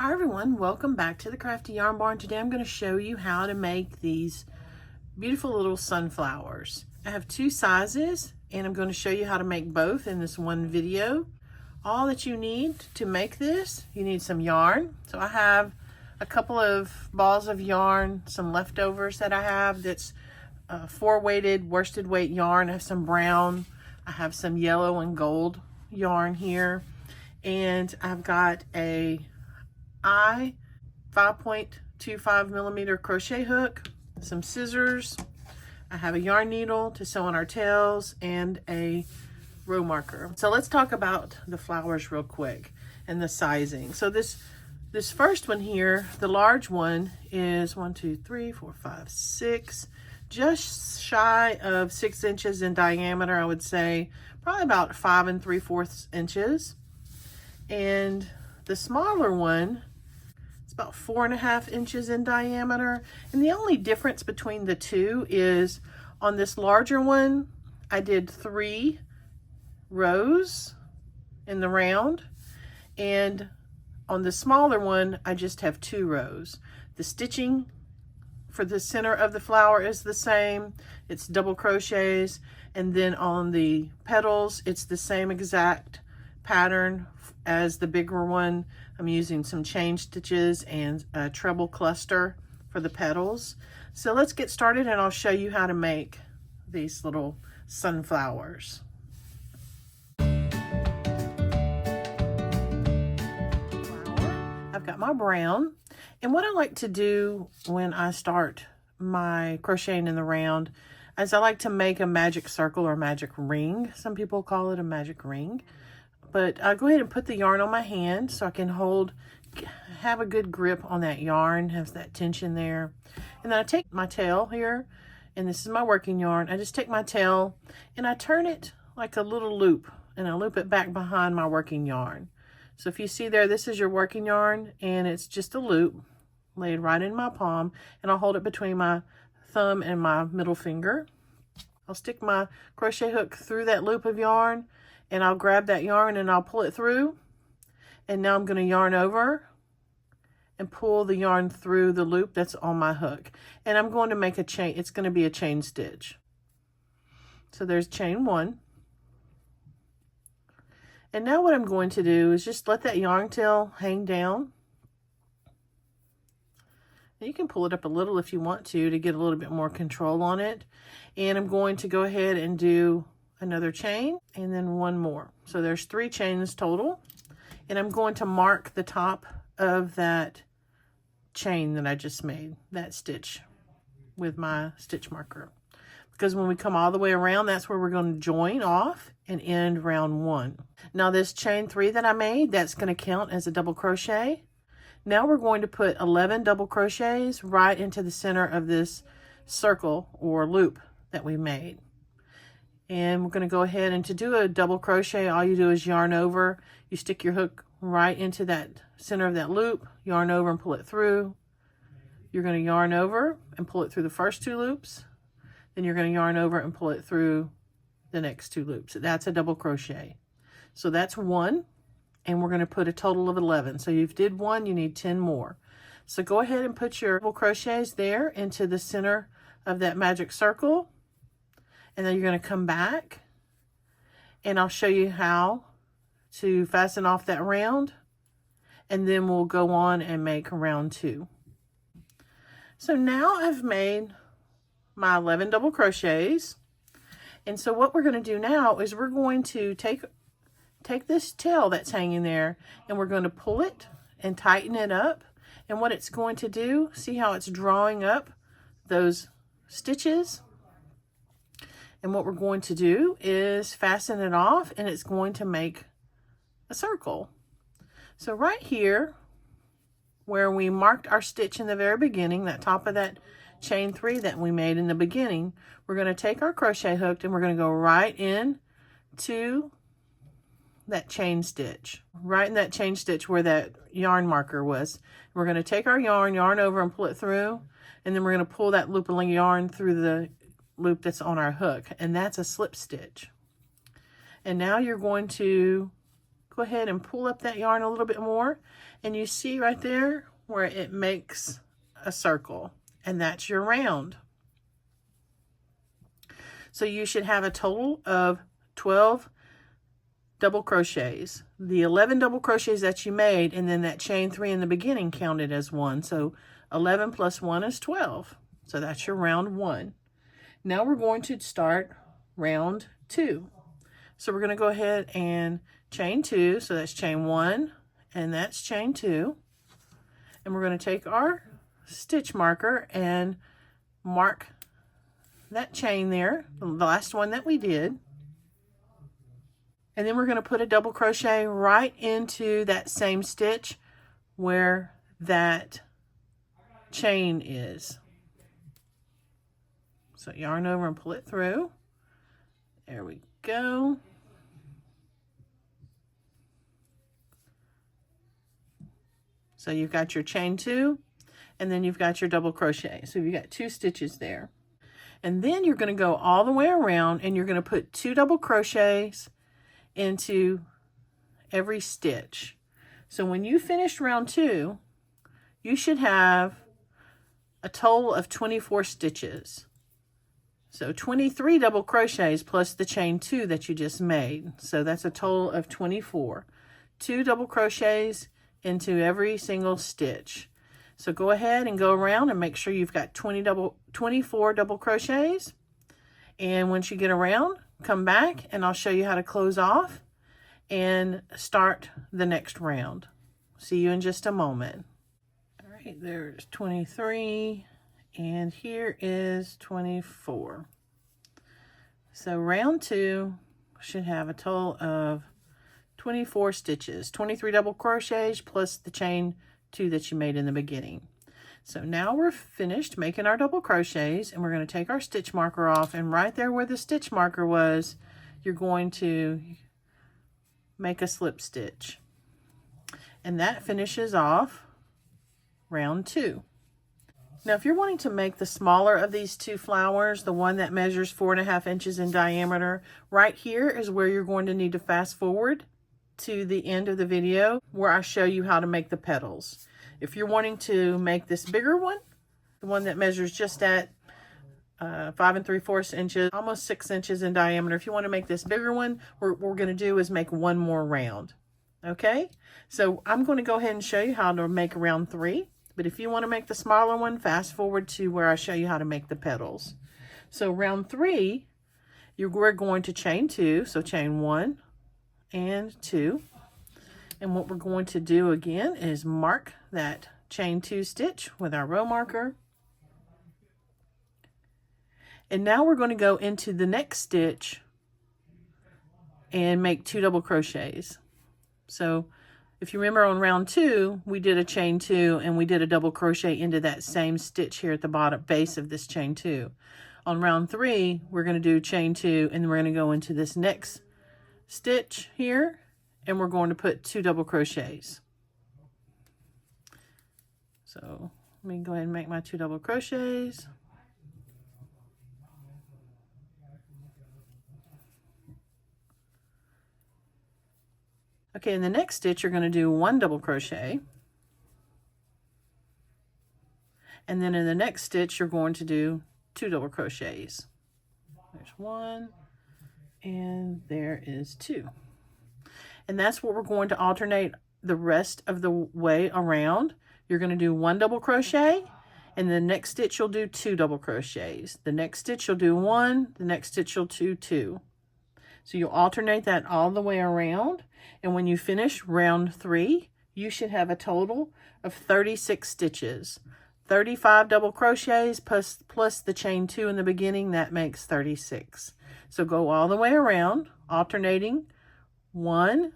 Hi everyone, welcome back to the Crafty Yarn Barn. Today I'm going to show you how to make these beautiful little sunflowers. I have two sizes and I'm going to show you how to make both in this one video. All that you need to make this, you need some yarn. So I have a couple of balls of yarn, some leftovers that I have that's 4-weighted worsted weight yarn. I have some brown, I have some yellow and gold yarn here, and I've got a 5.25 millimeter crochet hook, some scissors. I have a yarn needle to sew on our tails and a row marker. So let's talk about the flowers real quick and the sizing. So this first one here, the large one, is 1, 2, 3, 4, 5, 6, just shy of 6 inches in diameter. I would say probably about 5 3/4 inches. And the smaller one, it's about 4.5 inches in diameter. And the only difference between the two is on this larger one, I did 3 rows in the round. And on the smaller one, I just have 2 rows. The stitching for the center of the flower is the same. It's double crochets. And then on the petals, it's the same exact pattern as the bigger one. I'm using some chain stitches and a treble cluster for the petals. So let's get started and I'll show you how to make these little sunflowers. I've got my brown, and what I like to do when I start my crocheting in the round is I like to make a magic circle or magic ring. Some people call it a magic ring. But I'll go ahead and put the yarn on my hand so I can have a good grip on that yarn, have that tension there. And then I take my tail here, and this is my working yarn. I just take my tail and I turn it like a little loop, and I loop it back behind my working yarn. So if you see there, this is your working yarn, and it's just a loop laid right in my palm, and I'll hold it between my thumb and my middle finger. I'll stick my crochet hook through that loop of yarn, and I'll grab that yarn and I'll pull it through. And now I'm going to yarn over and pull the yarn through the loop that's on my hook. And I'm going to make a chain. It's going to be a chain stitch. So there's chain 1. And now what I'm going to do is just let that yarn tail hang down. And you can pull it up a little if you want to get a little bit more control on it. And I'm going to go ahead and do another chain and then 1 more. So there's 3 chains total. And I'm going to mark the top of that chain that I just made, that stitch, with my stitch marker. Because when we come all the way around, that's where we're going to join off and end round 1. Now this chain 3 that I made, that's going to count as a double crochet. Now we're going to put 11 double crochets right into the center of this circle or loop that we made. And we're going to go ahead, and to do a double crochet, all you do is yarn over. You stick your hook right into that center of that loop, yarn over and pull it through. You're going to yarn over and pull it through the first 2 loops. Then you're going to yarn over and pull it through the next 2 loops. That's a double crochet. So that's 1, and we're going to put a total of 11. So you've did 1, you need 10 more. So go ahead and put your double crochets there into the center of that magic circle. And then you're going to come back, and I'll show you how to fasten off that round, and then we'll go on and make round 2. So now I've made my 11 double crochets, and so what we're going to do now is we're going to take this tail that's hanging there, and we're going to pull it and tighten it up. And what it's going to do, see how it's drawing up those stitches? And what we're going to do is fasten it off, and it's going to make a circle. So right here, where we marked our stitch in the very beginning, that top of that chain 3 that we made in the beginning, we're going to take our crochet hook and we're going to go right in to that chain stitch, right in that chain stitch where that yarn marker was. We're going to take our yarn over and pull it through, and then we're going to pull that loop of yarn through the loop that's on our hook, and that's a slip stitch. And now you're going to go ahead and pull up that yarn a little bit more, and you see right there where it makes a circle, and that's your round. So you should have a total of 12 double crochets. The 11 double crochets that you made, and then that chain 3 in the beginning counted as 1. So 11 plus 1 is 12. So that's your round 1. Now we're going to start round 2. So we're going to go ahead and chain 2. So that's chain 1, and that's chain 2. And we're going to take our stitch marker and mark that chain there, the last one that we did. And then we're going to put a double crochet right into that same stitch where that chain is. So yarn over and pull it through. There we go. So you've got your chain 2, and then you've got your double crochet. So you've got 2 stitches there. And then you're going to go all the way around, and you're going to put 2 double crochets into every stitch. So when you finish round 2, you should have a total of 24 stitches. So 23 double crochets plus the chain 2 that you just made. So that's a total of 24. 2 double crochets into every single stitch. So go ahead and go around and make sure you've got 24 double crochets. And once you get around, come back and I'll show you how to close off and start the next round. See you in just a moment. All right, there's 23 and here is 24. So round 2 should have a total of 24 stitches, 23 double crochets plus the chain 2 that you made in the beginning. So now we're finished making our double crochets, and we're going to take our stitch marker off, and right there where the stitch marker was, you're going to make a slip stitch. And that finishes off round 2. Now if you're wanting to make the smaller of these 2 flowers, the one that measures 4.5 inches in diameter, right here is where you're going to need to fast forward to the end of the video where I show you how to make the petals. If you're wanting to make this bigger one, the one that measures just at 5 3/4 inches, almost 6 inches in diameter, if you want to make this bigger one, what we're going to do is make one more round. Okay, so I'm going to go ahead and show you how to make round 3, but if you want to make the smaller one, fast forward to where I show you how to make the petals. So round 3, we're going to chain 2, so chain 1 and 2, and what we're going to do again is mark that chain 2 stitch with our row marker, and now we're going to go into the next stitch and make 2 double crochets. So if you remember on round 2 we did a chain 2 and we did a double crochet into that same stitch here at the bottom base of this chain 2. On round 3 we're going to do chain 2, and then we're going to go into this next stitch here, and we're going to put 2 double crochets. So let me go ahead and make my 2 double crochets. Okay, in the next stitch you're going to do 1 double crochet, and then in the next stitch you're going to do 2 double crochets. There's 1 and there is 2. And that's what we're going to alternate the rest of the way around. You're going to do 1 double crochet, and the next stitch you'll do 2 double crochets. The next stitch you'll do 1, the next stitch you'll do 2. So you'll alternate that all the way around, and when you finish round 3, you should have a total of 36 stitches. 35 double crochets plus the chain 2 in the beginning, that makes 36. So go all the way around, alternating 1,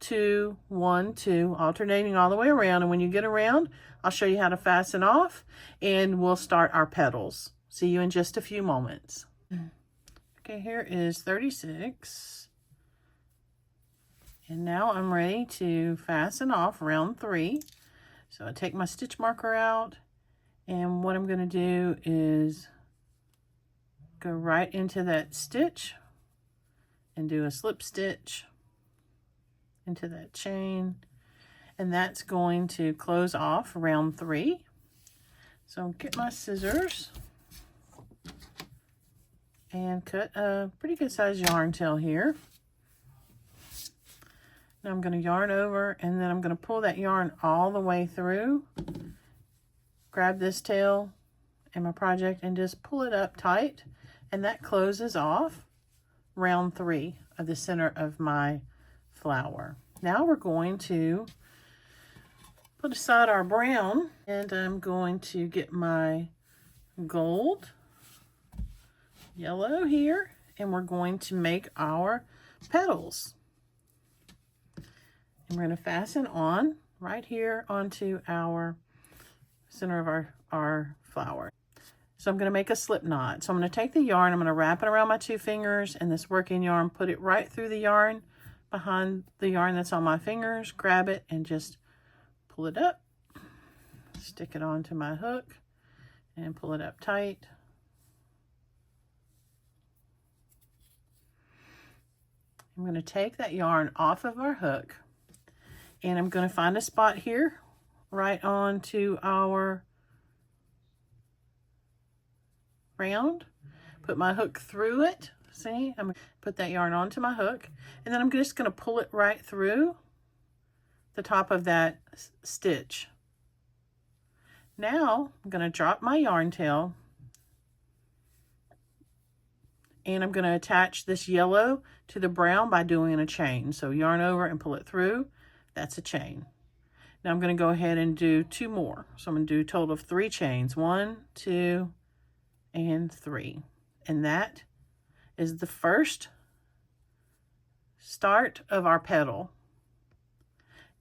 2, 1, 2, alternating all the way around, and when you get around, I'll show you how to fasten off, and we'll start our petals. See you in just a few moments. Okay, here is 36. And now I'm ready to fasten off round 3. So I take my stitch marker out, and what I'm going to do is go right into that stitch and do a slip stitch into that chain, and that's going to close off round 3. So I'll get my scissors and cut a pretty good size yarn tail here. Now I'm going to yarn over, and then I'm going to pull that yarn all the way through, grab this tail in my project and just pull it up tight, and that closes off round 3 of the center of my flower. Now we're going to put aside our brown, and I'm going to get my gold, yellow here, and we're going to make our petals. And we're going to fasten on right here onto our center of our flower. So I'm going to make a slip knot. So I'm going to take the yarn, I'm going to wrap it around my 2 fingers and this working yarn, put it right through the yarn, behind the yarn that's on my fingers, grab it and just pull it up, stick it onto my hook and pull it up tight. I'm going to take that yarn off of our hook, and I'm going to find a spot here right onto our round, put my hook through it. See, I'm going to put that yarn onto my hook, and then I'm just going to pull it right through the top of that stitch. Now I'm going to drop my yarn tail, and I'm going to attach this yellow to the brown by doing a chain. So yarn over and pull it through. That's a chain. Now I'm going to go ahead and do 2 more. So I'm going to do a total of 3 chains. 1, 2, and 3. And that is the first start of our petal.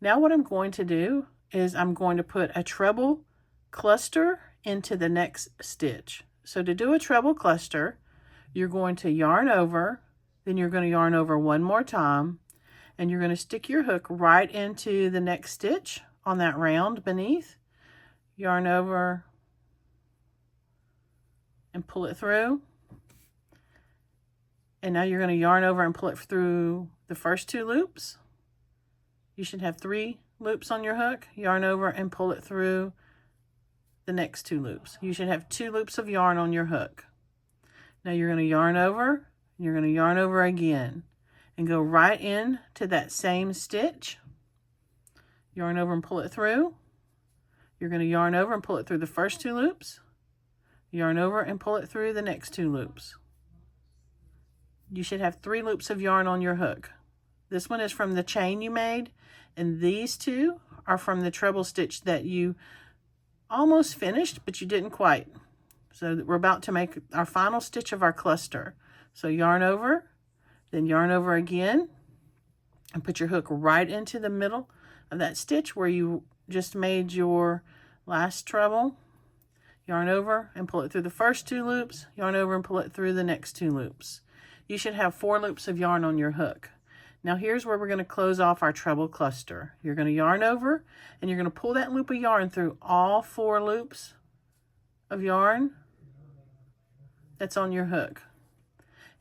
Now what I'm going to do is I'm going to put a treble cluster into the next stitch. So to do a treble cluster, you're going to yarn over, then you're going to yarn over 1 more time, and you're going to stick your hook right into the next stitch on that round beneath, yarn over and pull it through. And now you're going to yarn over and pull it through the first 2 loops. You should have 3 loops on your hook. Yarn over and pull it through the next 2 loops. You should have 2 loops of yarn on your hook. Now you're going to yarn over, you're going to yarn over again and go right in to that same stitch. Yarn over and pull it through. You're going to yarn over and pull it through the first 2 loops. Yarn over and pull it through the next 2 loops. You should have 3 loops of yarn on your hook. This one is from the chain you made, and these 2 are from the treble stitch that you almost finished, but you didn't quite. So we're about to make our final stitch of our cluster. So yarn over, then yarn over again, and put your hook right into the middle of that stitch where you just made your last treble. Yarn over and pull it through the first 2 loops, yarn over and pull it through the next 2 loops. You should have 4 loops of yarn on your hook. Now here's where we're going to close off our treble cluster. You're going to yarn over, and you're going to pull that loop of yarn through all 4 loops of yarn that's on your hook.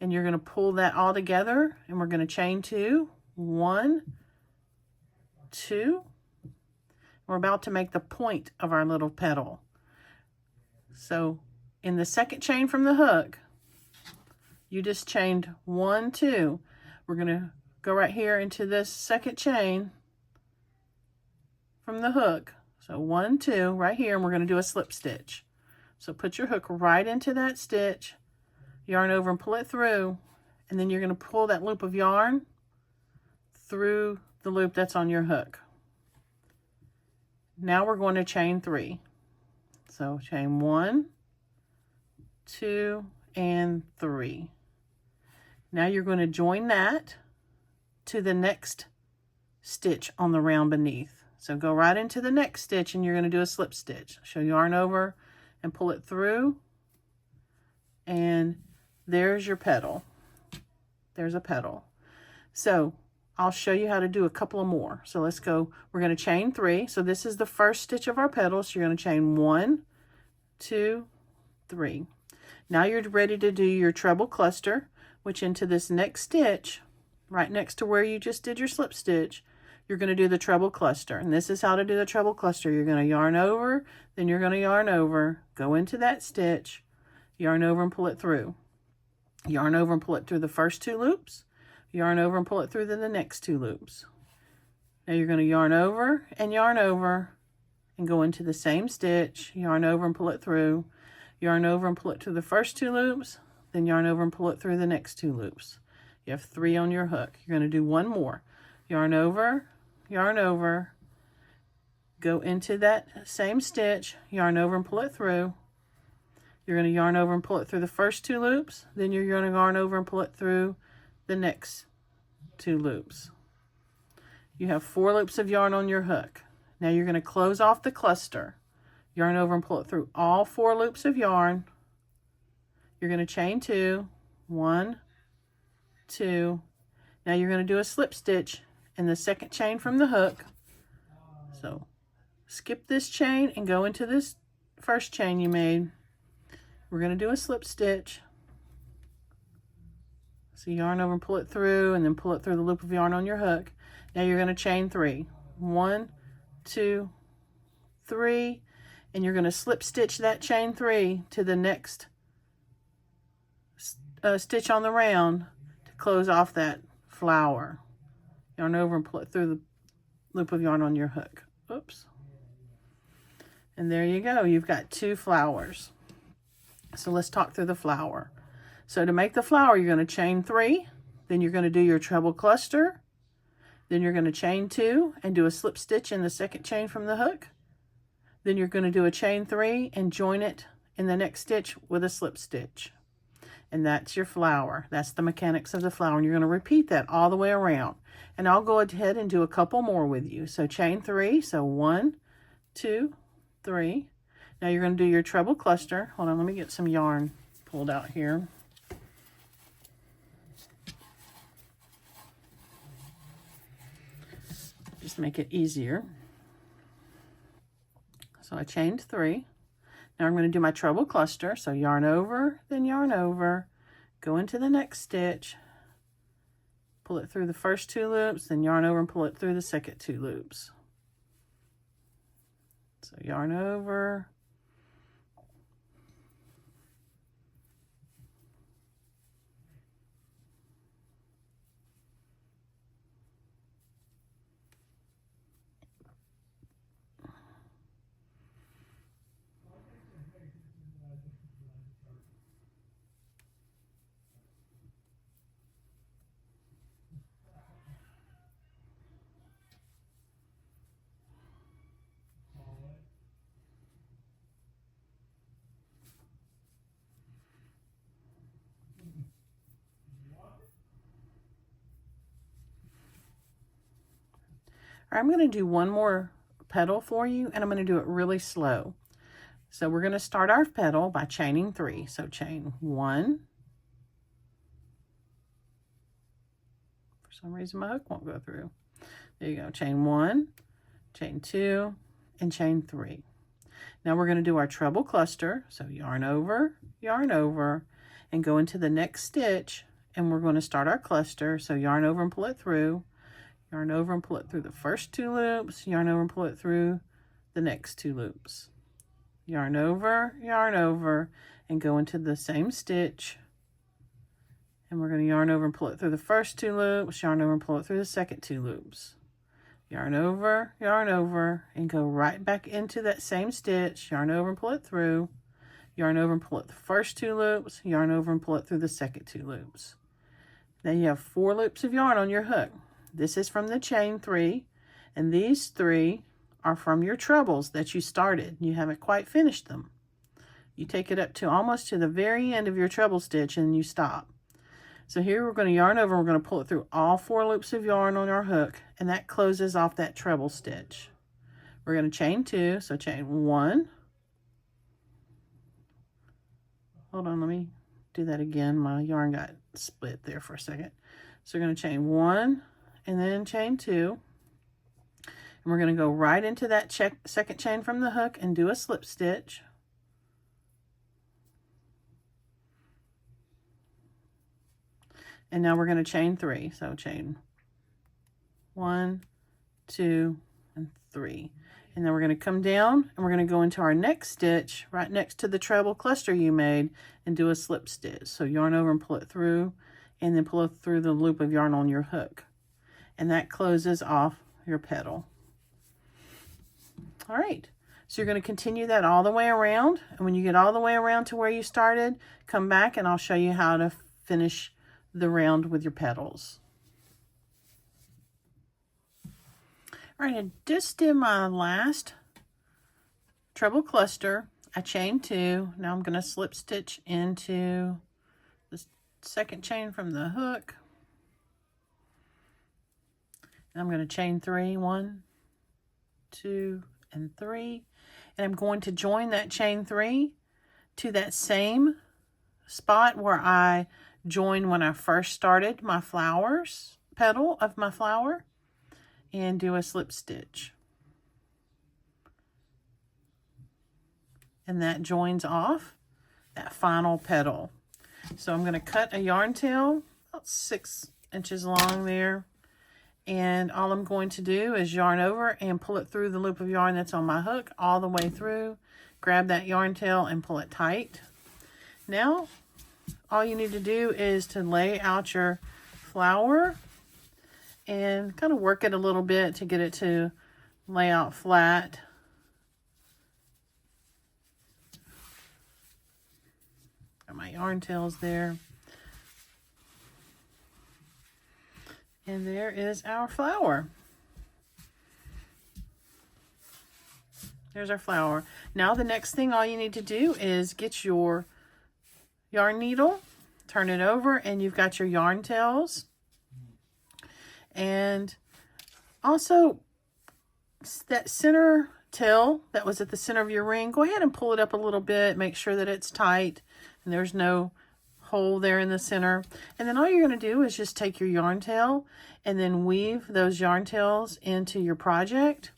And you're going to pull that all together, and we're going to chain 2. 1, 2. We're about to make the point of our little petal. So in the second chain from the hook, you just chained 1, 2. We're going to go right here into this second chain from the hook. So 1, 2 right here, and we're going to do a slip stitch. So put your hook right into that stitch, yarn over and pull it through, and then you're going to pull that loop of yarn through the loop that's on your hook. Now we're going to chain 3. So chain 1, 2, and 3. Now you're going to join that to the next stitch on the round beneath. So go right into the next stitch, and you're going to do a slip stitch. So yarn over and pull it through, and there's your petal. There's a petal. So I'll show you how to do a couple of more. So let's go. We're going to chain 3. So this is the first stitch of our petal. So you're going to chain 1, 2, 3. Now you're ready to do your treble cluster, which into this next stitch, right next to where you just did your slip stitch, you're going to do the treble cluster. And this is how to do the treble cluster. You're going to yarn over, then you're going to yarn over, go into that stitch, yarn over and pull it through. Yarn over and pull it through the first 2 loops, yarn over and pull it through the next 2 loops. Now you're going to yarn over and go into the same stitch, yarn over and pull it through, yarn over and pull it through the first 2 loops, then yarn over and pull it through the next 2 loops. You have 3 on your hook. You're going to do 1 more. Yarn over, go into that same stitch, yarn over and pull it through. You're going to yarn over and pull it through the first 2 loops, then you're going to yarn over and pull it through the next 2 loops. You have 4 loops of yarn on your hook. Now you're going to close off the cluster. Yarn over and pull it through all 4 loops of yarn. You're going to chain 2, 1, 2. Now you're going to do a slip stitch in the second chain from the hook. So skip this chain and go into this first chain you made. We're going to do a slip stitch. So yarn over and pull it through, and then pull it through the loop of yarn on your hook. Now you're going to chain 3. 1, 2, 3, and you're going to slip stitch that chain 3 to the next stitch on the round to close off that flower. Yarn over and pull it through the loop of yarn on your hook. Oops. And there you go. You've got 2 flowers. So let's talk through the flower. So to make the flower, you're going to chain 3, then you're going to do your treble cluster, then you're going to chain 2 and do a slip stitch in the second chain from the hook. Then you're going to do a chain 3 and join it in the next stitch with a slip stitch. And that's your flower. That's the mechanics of the flower. And you're going to repeat that all the way around. And I'll go ahead and do a couple more with you. So chain 3, so 1, 2, 3. Now you're going to do your treble cluster. Hold on, let me get some yarn pulled out here. Just make it easier. So I chained 3. Now I'm going to do my treble cluster. So yarn over, then yarn over, go into the next stitch, pull it through the first 2 loops, then yarn over and pull it through the second 2 loops. So yarn over, I'm going to do 1 more petal for you, and I'm going to do it really slow. So we're going to start our petal by chaining 3. So chain 1. For some reason my hook won't go through. There you go. Chain 1, chain 2, and chain 3. Now we're going to do our treble cluster. So yarn over, and go into the next stitch, and we're going to start our cluster. So yarn over and pull it through. Yarn over and pull it through the first 2 loops, yarn over and pull it through the next 2 loops. Yarn over, and go into the same stitch. And we're going to yarn over and pull it through the first 2 loops, yarn over and pull it through the second 2 loops. Yarn over, and go right back into that same stitch, yarn over and pull it through. Yarn over and pull it the first 2 loops, yarn over and pull it through the second 2 loops. Now you have 4 loops of yarn on your hook. This is from the chain 3, and these 3 are from your trebles that you started. You haven't quite finished them. You take it up to almost to the very end of your treble stitch and you stop. So here we're going to yarn over, and we're going to pull it through all 4 loops of yarn on our hook, and that closes off that treble stitch. We're going to chain 2, so chain 1. Hold on, let me do that again. My yarn got split there for a second. So we're going to chain 1, and then chain 2, and we're going to go right into that second chain from the hook and do a slip stitch. And now we're going to chain 3. So chain 1, 2, and 3. And then we're going to come down and we're going to go into our next stitch right next to the treble cluster you made and do a slip stitch. So yarn over and pull it through, and then pull it through the loop of yarn on your hook. And that closes off your petal. All right, so you're going to continue that all the way around. And when you get all the way around to where you started, come back and I'll show you how to finish the round with your petals. All right, I just did my last treble cluster. I chained 2. Now I'm going to slip stitch into the second chain from the hook. And I'm going to chain 3, 1, 2, and 3. And I'm going to join that chain 3 to that same spot where I joined when I first started my flowers, petal of my flower, and do a slip stitch. And that joins off that final petal. So I'm going to cut a yarn tail about 6 inches long there. And all I'm going to do is yarn over and pull it through the loop of yarn that's on my hook all the way through. Grab that yarn tail and pull it tight. Now, all you need to do is to lay out your flower and kind of work it a little bit to get it to lay out flat. Got my yarn tails there. And there is our flower. There's our flower. Now the next thing all you need to do is get your yarn needle, turn it over, and you've got your yarn tails. And also that center tail that was at the center of your ring, go ahead and pull it up a little bit, make sure that it's tight and there's no hole there in the center. And then all you're going to do is just take your yarn tail and then weave those yarn tails into your project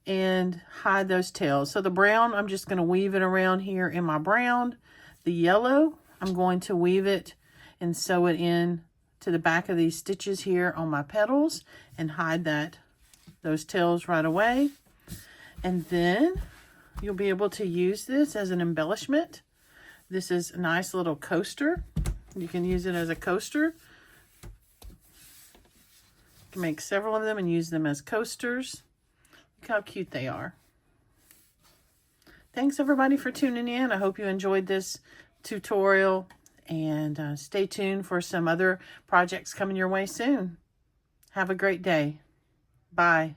and hide those tails. So the brown, I'm just going to weave it around here in my brown. The yellow, I'm going to weave it and sew it in to the back of these stitches here on my petals and hide those tails right away. And then you'll be able to use this as an embellishment. This is a nice little coaster. You can use it as a coaster. You can make several of them and use them as coasters. Look how cute they are. Thanks everybody for tuning in. I hope you enjoyed this tutorial, and stay tuned for some other projects coming your way soon. Have a great day. Bye.